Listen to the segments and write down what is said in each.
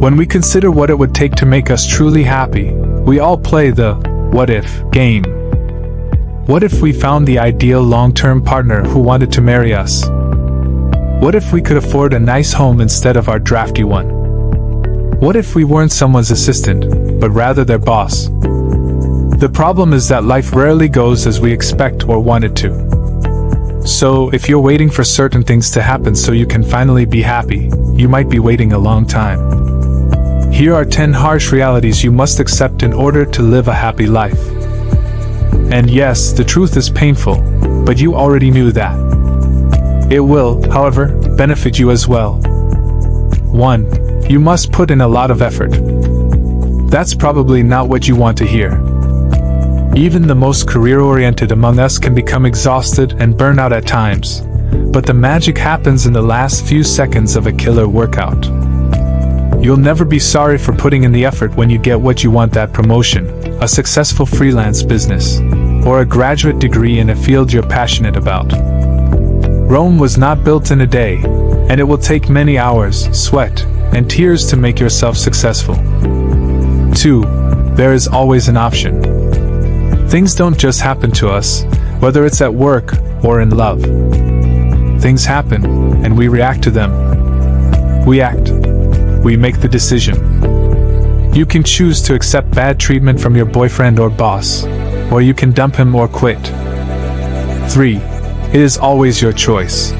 When we consider what it would take to make us truly happy, we all play the what if game. What if we found the ideal long-term partner who wanted to marry us? What if we could afford a nice home instead of our drafty one? What if we weren't someone's assistant, but rather their boss? The problem is that life rarely goes as we expect or want it to. So, if you're waiting for certain things to happen so you can finally be happy, you might be waiting a long time. Here are 10 harsh realities you must accept in order to live a happy life. And yes, the truth is painful, but you already knew that. It will, however, benefit you as well. 1. You must put in a lot of effort. That's probably not what you want to hear. Even the most career-oriented among us can become exhausted and burn out at times, but the magic happens in the last few seconds of a killer workout. You'll never be sorry for putting in the effort when you get what you want: that promotion, a successful freelance business, or a graduate degree in a field you're passionate about. Rome was not built in a day, and it will take many hours, sweat, and tears to make yourself successful. 2. There is always an option. Things don't just happen to us, whether it's at work or in love. Things happen, and we react to them. We act. We make the decision. You can choose to accept bad treatment from your boyfriend or boss, or you can dump him or quit. 3. It is always your choice.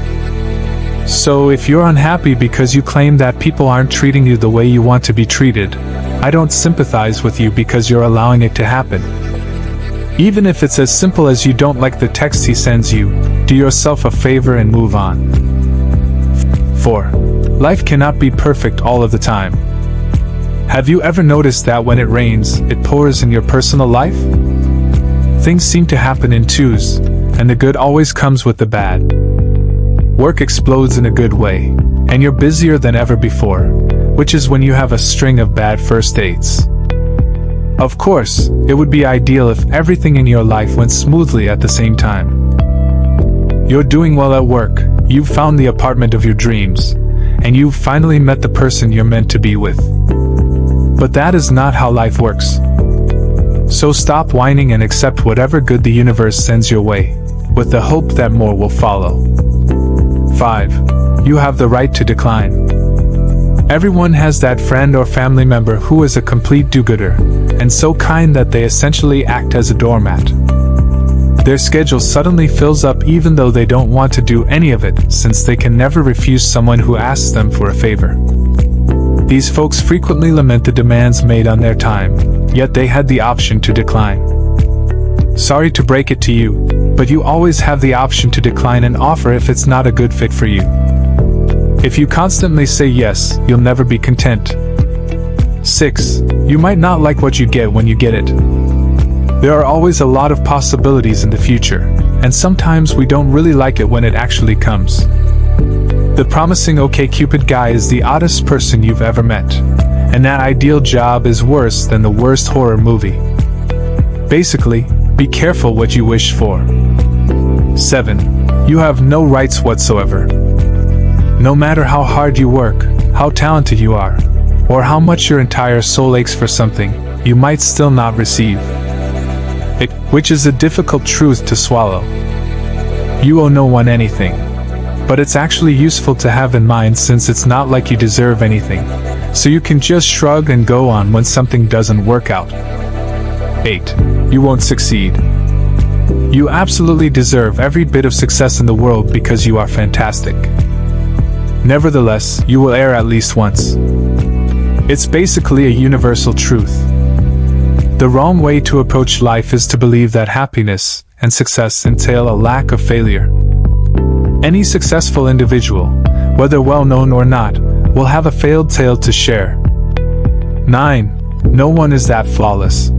So if you're unhappy because you claim that people aren't treating you the way you want to be treated, I don't sympathize with you because you're allowing it to happen. Even if it's as simple as you don't like the text he sends you, do yourself a favor and move on. 4. Life cannot be perfect all of the time. Have you ever noticed that when it rains, it pours in your personal life? Things seem to happen in twos, and the good always comes with the bad. Work explodes in a good way, and you're busier than ever before, which is when you have a string of bad first dates. Of course, it would be ideal if everything in your life went smoothly at the same time. You're doing well at work, you've found the apartment of your dreams, and you've finally met the person you're meant to be with. But that is not how life works. So stop whining and accept whatever good the universe sends your way, with the hope that more will follow. 5. You have the right to decline. Everyone has that friend or family member who is a complete do-gooder, and so kind that they essentially act as a doormat. Their schedule suddenly fills up even though they don't want to do any of it, since they can never refuse someone who asks them for a favor. These folks frequently lament the demands made on their time, yet they had the option to decline. Sorry to break it to you, but you always have the option to decline an offer if it's not a good fit for you. If you constantly say yes, you'll never be content. 6. You might not like what you get when you get it. There are always a lot of possibilities in the future, and sometimes we don't really like it when it actually comes. The promising OkCupid guy is the oddest person you've ever met, and that ideal job is worse than the worst horror movie. Basically, be careful what you wish for. 7. You have no rights whatsoever. No matter how hard you work, how talented you are, or how much your entire soul aches for something, you might still not receive it, which is a difficult truth to swallow. You owe no one anything. But it's actually useful to have in mind, since it's not like you deserve anything, so you can just shrug and go on when something doesn't work out. 8. You won't succeed. You absolutely deserve every bit of success in the world because you are fantastic. Nevertheless, you will err at least once. It's basically a universal truth. The wrong way to approach life is to believe that happiness and success entail a lack of failure. Any successful individual, whether well-known or not, will have a failed tale to share. 9. No one is that flawless.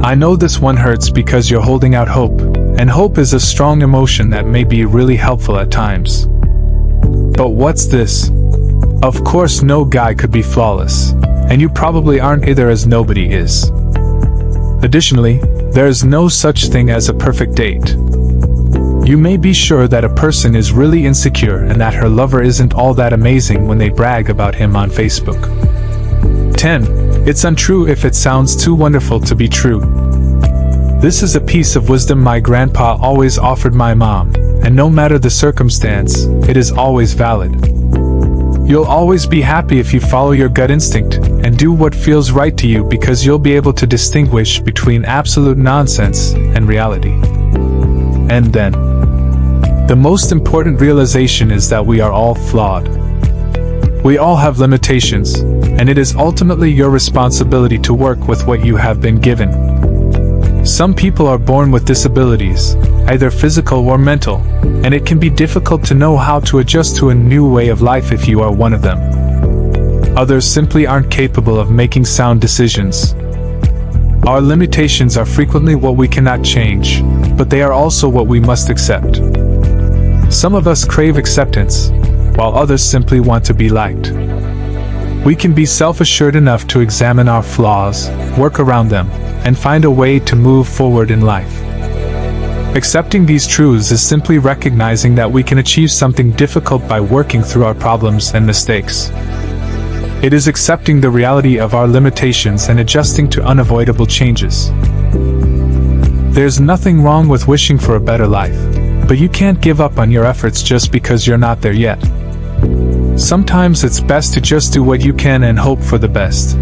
I know this one hurts because you're holding out hope, and hope is a strong emotion that may be really helpful at times. But what's this? Of course no guy could be flawless, and you probably aren't either, as nobody is. Additionally, there is no such thing as a perfect date. You may be sure that a person is really insecure and that her lover isn't all that amazing when they brag about him on Facebook. 10. It's untrue if it sounds too wonderful to be true. This is a piece of wisdom my grandpa always offered my mom, and no matter the circumstance, it is always valid. You'll always be happy if you follow your gut instinct and do what feels right to you, because you'll be able to distinguish between absolute nonsense and reality. And then, the most important realization is that we are all flawed. We all have limitations, and it is ultimately your responsibility to work with what you have been given. Some people are born with disabilities, either physical or mental, and it can be difficult to know how to adjust to a new way of life if you are one of them. Others simply aren't capable of making sound decisions. Our limitations are frequently what we cannot change, but they are also what we must accept. Some of us crave acceptance, while others simply want to be liked. We can be self-assured enough to examine our flaws, work around them, and find a way to move forward in life. Accepting these truths is simply recognizing that we can achieve something difficult by working through our problems and mistakes. It is accepting the reality of our limitations and adjusting to unavoidable changes. There's nothing wrong with wishing for a better life, but you can't give up on your efforts just because you're not there yet. Sometimes it's best to just do what you can and hope for the best.